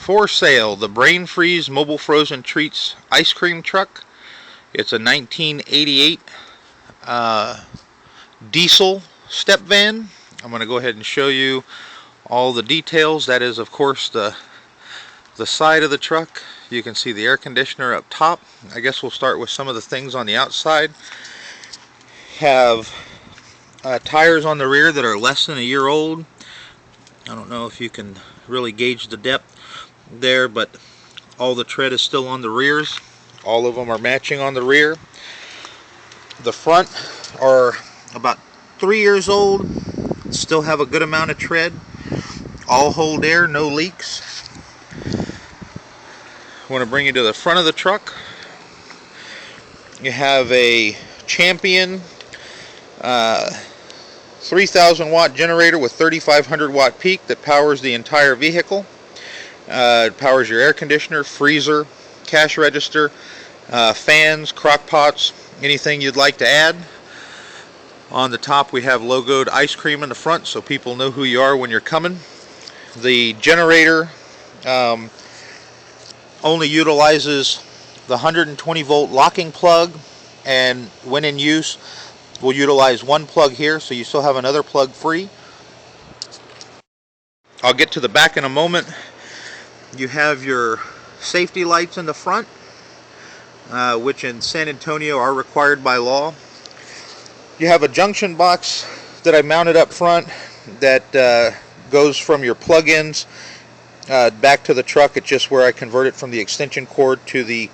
For sale, the Brain Freeze Mobile Frozen Treats Ice Cream Truck. It's a 1988 diesel step van. I'm going to go ahead and show you all the details. That is, of course, the side of the truck. You can see the air conditioner up top. I guess we'll start with some of the things on the outside. Have tires on the rear that are less than a year old. I don't know if you can really gauge the depth there, but all the tread is still on the rears. All of them are matching on the rear. The front are about 3 years old, still have a good amount of tread. All hold air, no leaks. I want to bring you to the front of the truck. You have a Champion 3000 watt generator with 3500 watt peak that powers the entire vehicle. It powers your air conditioner, freezer, cash register, fans, crock pots, anything you'd like to add. On the top we have logoed ice cream in the front so people know who you are when you're coming. The generator only utilizes the 120 volt locking plug, and when in use we'll utilize one plug here, so you still have another plug free. I'll get to the back in a moment. You have your safety lights in the front, which in San Antonio are required by law. You have a junction box that I mounted up front that goes from your plug-ins back to the truck. It's just where I convert it from the extension cord to the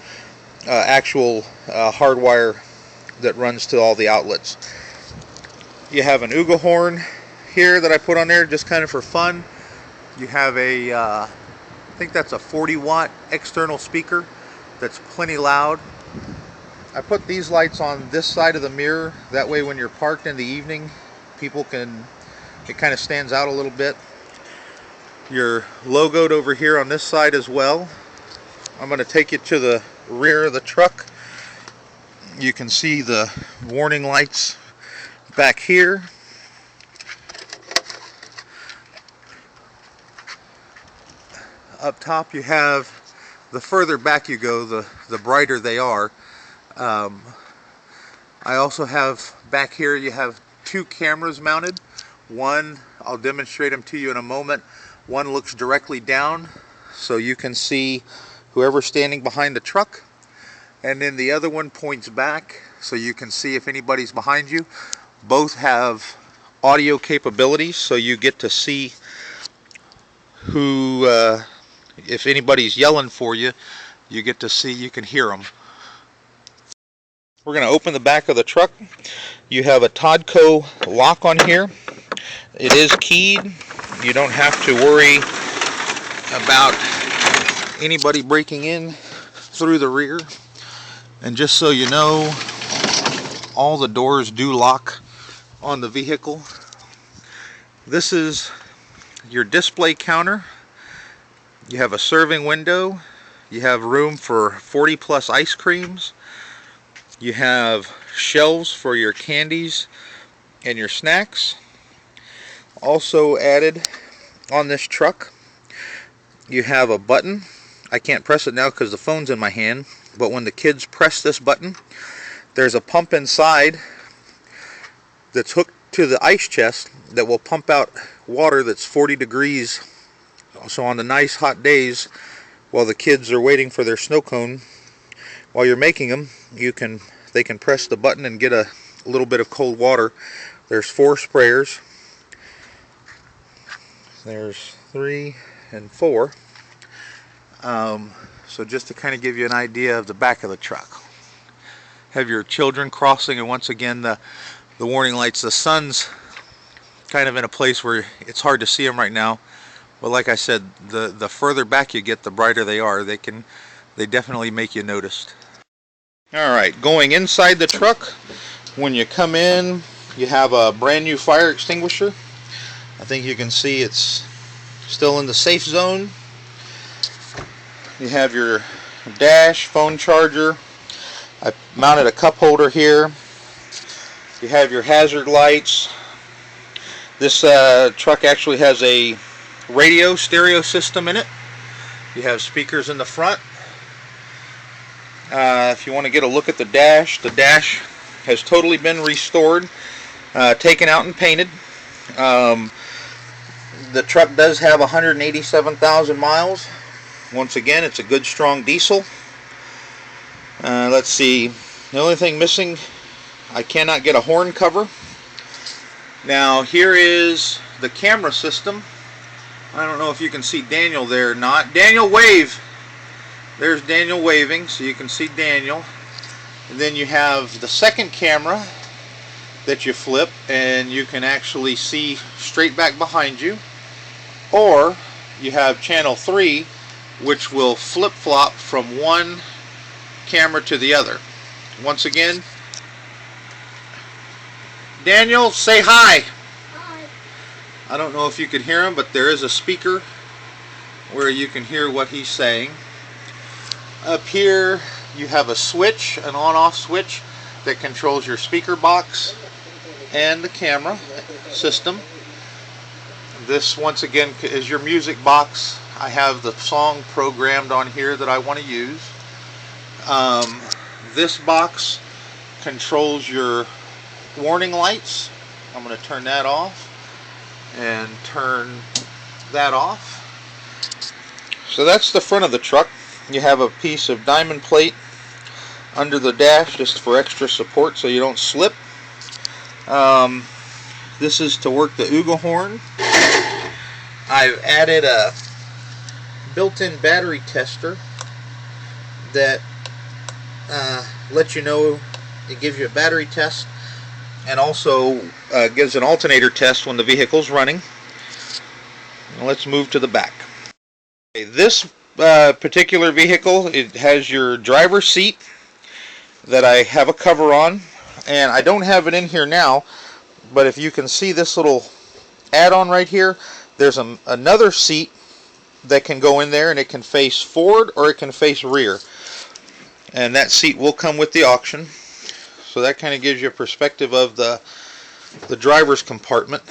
actual hardwire that runs to all the outlets. You have an Uga horn here that I put on there just kind of for fun. You have a I think that's a 40 watt external speaker that's plenty loud. I put these lights on this side of the mirror, that way when you're parked in the evening people can, it kind of stands out a little bit. You're logoed over here on this side as well. I'm going to take you to the rear of the truck. You can see the warning lights back here. Up top you have, the further back you go, the brighter they are. I also have back here, you have two cameras mounted. One, I'll demonstrate them to you in a moment. One looks directly down so you can see whoever's standing behind the truck, and then the other one points back so you can see if anybody's behind you. Both have audio capabilities, so you get to see who, if anybody's yelling for you, you get to see, you can hear them. We're going to open the back of the truck. You have a Todco lock on here. It is keyed. You don't have to worry about anybody breaking in through the rear. And just so you know, all the doors do lock on the vehicle. This is your display counter. You have a serving window. You have room for 40 plus ice creams. You have shelves for your candies and your snacks. Also added on this truck, you have a button. I can't press it now because the phone's in my hand, but when the kids press this button, there's a pump inside that's hooked to the ice chest that will pump out water that's 40 degrees. So on the nice hot days, while the kids are waiting for their snow cone, while you're making them, they can press the button and get a little bit of cold water. There's 4 sprayers. There's 3 and 4. So just to kind of give you an idea of the back of the truck. Have your children crossing, and once again the warning lights. The sun's kind of in a place where it's hard to see them right now, but like I said, the further back you get, the brighter they are. They definitely make you noticed. Alright, going inside the truck, when you come in, you have a brand new fire extinguisher. I think you can see it's still in the safe zone. You have your dash, phone charger. I mounted a cup holder here. You have your hazard lights. This truck actually has a radio stereo system in it. You have speakers in the front. If you want to get a look at the dash has totally been restored, taken out and painted. The truck does have 187,000 miles. Once again, it's a good strong diesel. Let's see, the only thing missing, I cannot get a horn cover. Now here is the camera system. I don't know if you can see Daniel there or not. Daniel, wave! There's Daniel waving, so you can see Daniel. And then you have the second camera that you flip, and you can actually see straight back behind you. Or you have channel 3, which will flip-flop from one camera to the other. Once again, Daniel, say hi. Hi. I don't know if you can hear him, but there is a speaker where you can hear what he's saying. Up here you have a switch, an on-off switch that controls your speaker box and the camera system. This once again is your music box. I have the song programmed on here that I want to use. This box controls your warning lights. I'm going to turn that off and turn that off. So that's the front of the truck. You have a piece of diamond plate under the dash just for extra support so you don't slip. This is to work the Uga horn. I've added a built-in battery tester that lets you know, it gives you a battery test and also gives an alternator test when the vehicle's running. Let's move to the back. Okay, this particular vehicle, it has your driver's seat that I have a cover on, and I don't have it in here now, but if you can see this little add-on right here, there's another seat that can go in there, and it can face forward or it can face rear, and that seat will come with the auction. So that kind of gives you a perspective of the driver's compartment.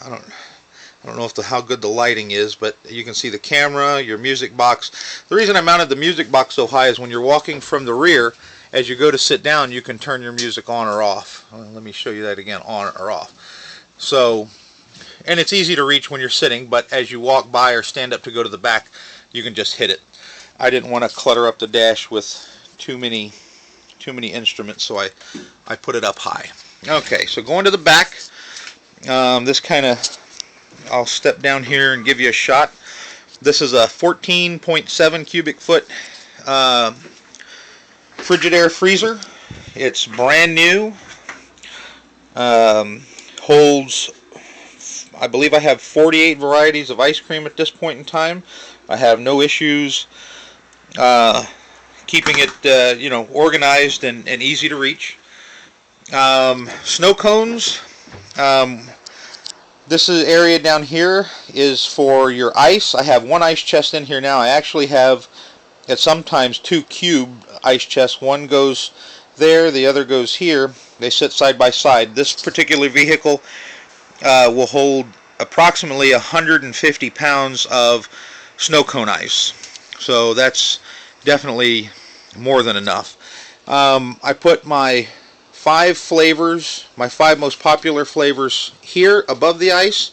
I don't know how good the lighting is, but you can see the camera, your music box. The reason I mounted the music box so high is when you're walking from the rear, as you go to sit down, you can turn your music on or off. Well, let me show you that again, on or off. So, and it's easy to reach when you're sitting, but as you walk by or stand up to go to the back, you can just hit it. I didn't want to clutter up the dash with too many instruments, so I put it up high. Okay, so going to the back, this kind of, I'll step down here and give you a shot. This is a 14.7 cubic foot Frigidaire freezer. It's brand new. Holds, I believe I have 48 varieties of ice cream at this point in time. I have no issues keeping it organized and easy to reach. Snow cones. This area down here is for your ice. I have one ice chest in here now. I actually have at sometimes two cube ice chests. One goes there, the other goes here. They sit side by side. This particular vehicle will hold approximately 150 pounds of snow cone ice. So that's definitely more than enough. I put my 5 flavors, my 5 most popular flavors here above the ice,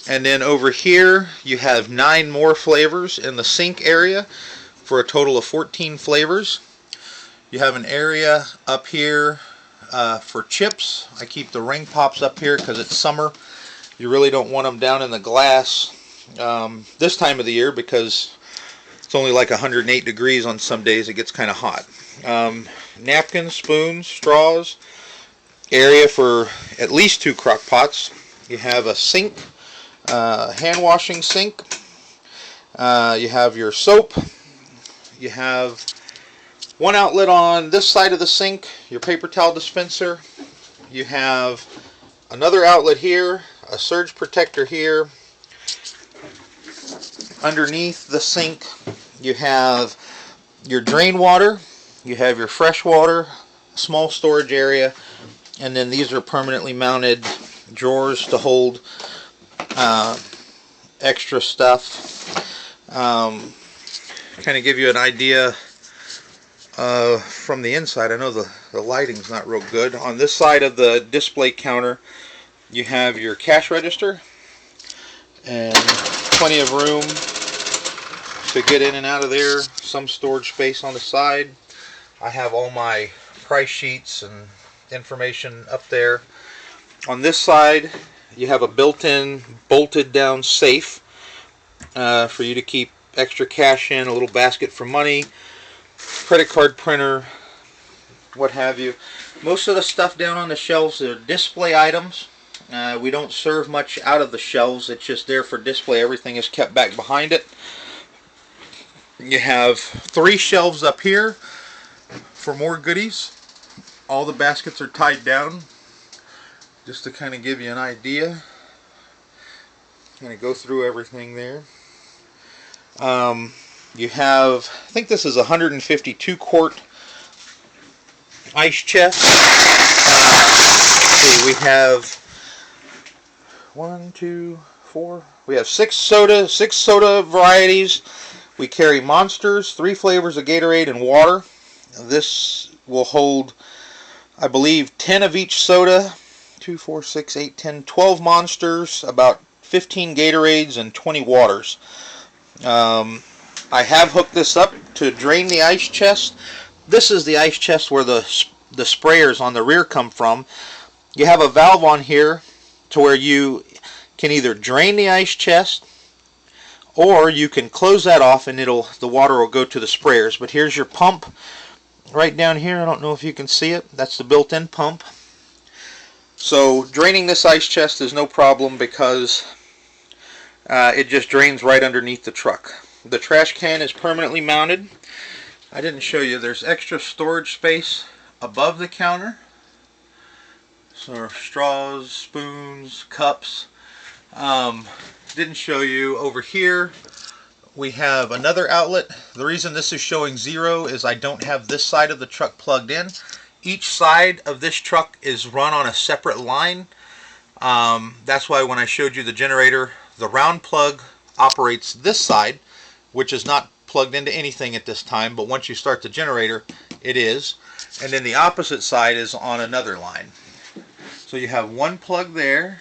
and then over here you have 9 more flavors in the sink area for a total of 14 flavors. You have an area up here for chips. I keep the ring pops up here because it's summer. You really don't want them down in the glass this time of the year because it's only like 108 degrees on some days. It gets kind of hot. Napkins, spoons, straws, area for at least 2 crock pots. You have a sink, hand washing sink. You have your soap. You have one outlet on this side of the sink, your paper towel dispenser. You have another outlet here, a surge protector here. Underneath the sink you have your drain water, you have your fresh water, small storage area, and then these are permanently mounted drawers to hold extra stuff. kind of give you an idea from the inside. I know the lighting's not real good. On this side of the display counter, you have your cash register and plenty of room to get in and out of there. Some storage space on the side. I have all my price sheets and information up there. On this side, you have a built-in, bolted-down safe for you to keep extra cash in, a little basket for money, credit card printer, what have you. Most of the stuff down on the shelves are display items. We don't serve much out of the shelves. It's just there for display. Everything is kept back behind it. You have 3 shelves up here for more goodies. All the baskets are tied down. Just to kind of give you an idea. Kind of go through everything there. You have, I think this is a 152 quart ice chest. Let's see, we have 1, 2, 4. We have 6 soda varieties. We carry Monsters, 3 flavors of Gatorade, and water. This will hold, I believe, 10 of each soda. 2, 4, 6, 8, 10, 12 Monsters, about 15 Gatorades, and 20 waters. I have hooked this up to drain the ice chest. This is the ice chest where the sprayers on the rear come from. You have a valve on here to where you can either drain the ice chest or you can close that off and the water will go to the sprayers. But here's your pump right down here. I don't know if you can see it. That's the built-in pump. So draining this ice chest is no problem because it just drains right underneath the truck. The trash can is permanently mounted. I didn't show you, there's extra storage space above the counter. So straws, spoons, cups. Didn't show you over here. We have another outlet. The reason this is showing 0 is I don't have this side of the truck plugged in. Each side of this truck is run on a separate line. That's why when I showed you the generator, the round plug operates this side, which is not plugged into anything at this time, but once you start the generator, it is. And then the opposite side is on another line. So you have one plug there,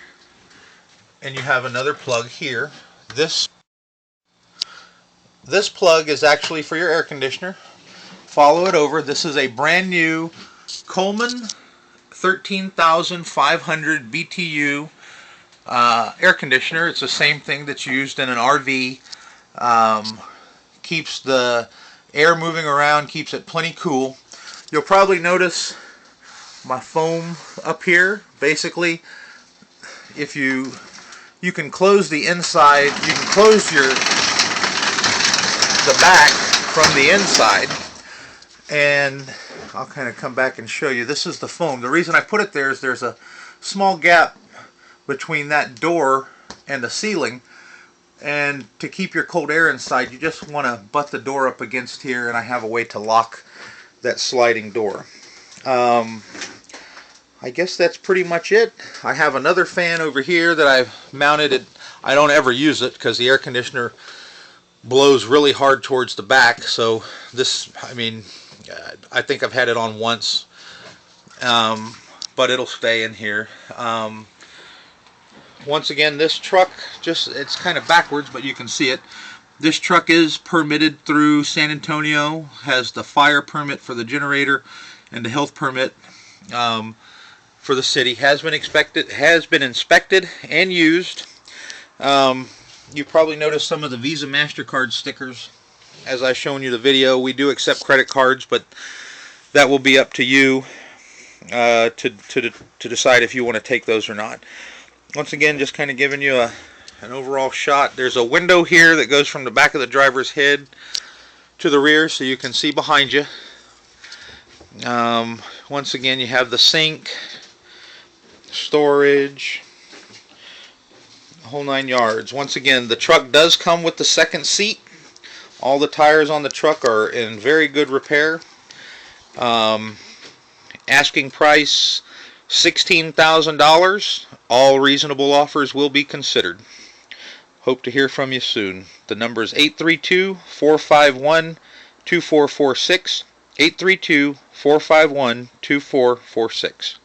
and you have another plug here. This plug is actually for your air conditioner. Follow it over. This is a brand new Coleman 13,500 BTU air conditioner. It's the same thing that's used in an RV. Keeps the air moving around, keeps it plenty cool. You'll probably notice my foam up here. Basically, if you can close the inside, you can close the back from the inside, and I'll kind of come back and show you. This is the foam. The reason I put it there is there's a small gap between that door and the ceiling, and to keep your cold air inside, you just want to butt the door up against here, and I have a way to lock that sliding door. I guess that's pretty much it. I have another fan over here that I've mounted. I don't ever use it because the air conditioner blows really hard towards the back. So this, I mean, I think I've had it on once, but it'll stay in here. Once again, this truck, it's kind of backwards, but you can see it. This truck is permitted through San Antonio, has the fire permit for the generator and the health permit for the city. Has been inspected and used. You probably noticed some of the Visa MasterCard stickers as I've shown you the video. We do accept credit cards, but that will be up to you to decide if you want to take those or not. Once again, just kind of giving you an overall shot. There's a window here that goes from the back of the driver's head to the rear so you can see behind you. Once again, you have the sink, storage, the whole 9 yards. Once again, the truck does come with the second seat. All the tires on the truck are in very good repair. Asking price $16,000. All reasonable offers will be considered. Hope to hear from you soon. The number is 832-451-2446. 832-451-2446.